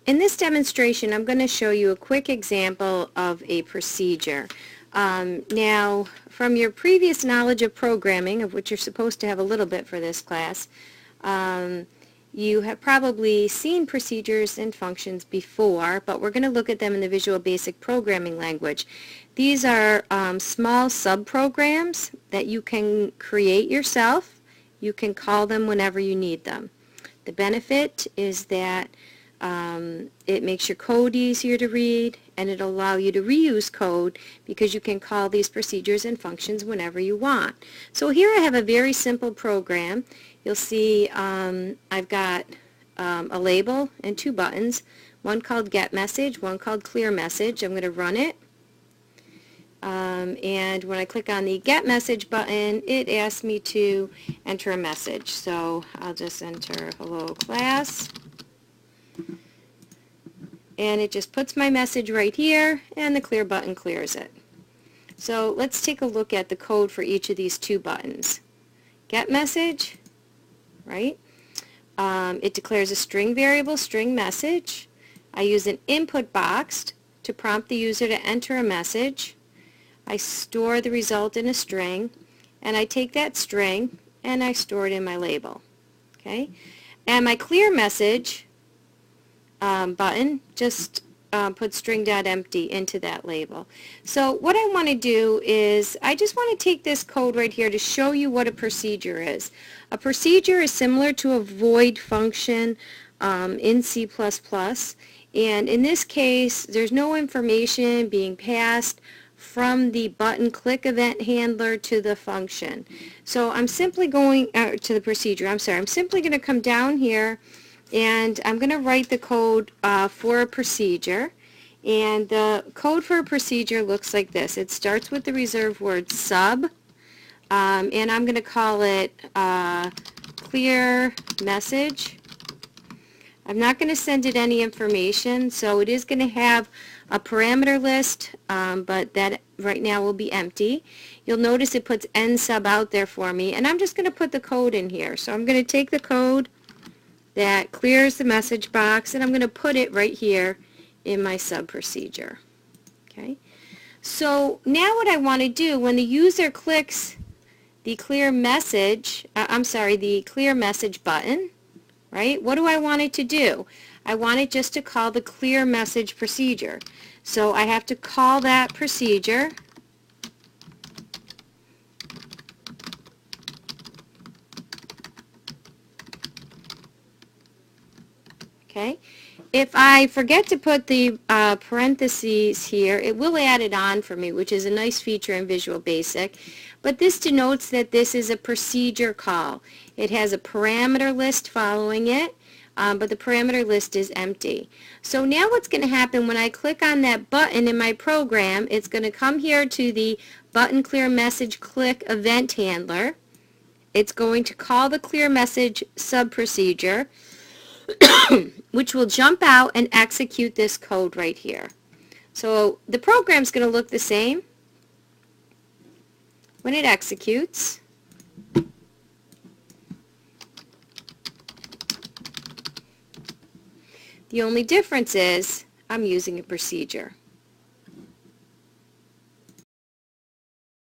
In this demonstration, I'm going to show you a quick example of a procedure. Now, from your previous knowledge of programming, of which you're supposed to have a little bit for this class, you have probably seen procedures and functions before, but we're going to look at them in the Visual Basic Programming language. These are small subprograms that you can create yourself. You can call them whenever you need them. The benefit is that it makes your code easier to read, and it'll allow you to reuse code because you can call these procedures and functions whenever you want. So here I have a very simple program. You'll see I've got a label and two buttons, one called Get Message, one called Clear Message. I'm going to run it. And when I click on the Get Message button, it asks me to enter a message. So I'll just enter hello class. And it just puts my message right here, and the clear button clears it. So let's take a look at the code for each of these two buttons. Get message, right? It declares a string variable, string message. I use an input box to prompt the user to enter a message. I store the result in a string, and I take that string and I store it in my label. Okay? And my clear message button just puts string.empty into that label. So what I want to do is I just want to take this code right here to show you what a procedure is. A procedure is similar to a void function in C++, and in this case there's no information being passed from the button click event handler to the function. So I'm simply going to the procedure. I'm simply going to come down here, and I'm going to write the code for a procedure. And the code for a procedure looks like this. It starts with the reserved word sub, and I'm going to call it clear message. I'm not going to send it any information, so it is going to have a parameter list, but that right now will be empty. You'll notice it puts n sub out there for me, and I'm just going to put the code in here. So I'm going to take the code that clears the message box, and I'm going to put it right here in my sub procedure. Okay. So now what I want to do when the user clicks the clear message, the clear message button, right? What do I want it to do? I want it just to call the clear message procedure. So I have to call that procedure. Okay. If I forget to put the parentheses here, it will add it on for me, which is a nice feature in Visual Basic. But this denotes that this is a procedure call. It has a parameter list following it, but the parameter list is empty. So now what's going to happen when I click on that button in my program, it's going to come here to the button clear message click event handler. It's going to call the clear message sub procedure, which will jump out and execute this code right here. So the program's going to look the same when it executes. The only difference is I'm using a procedure.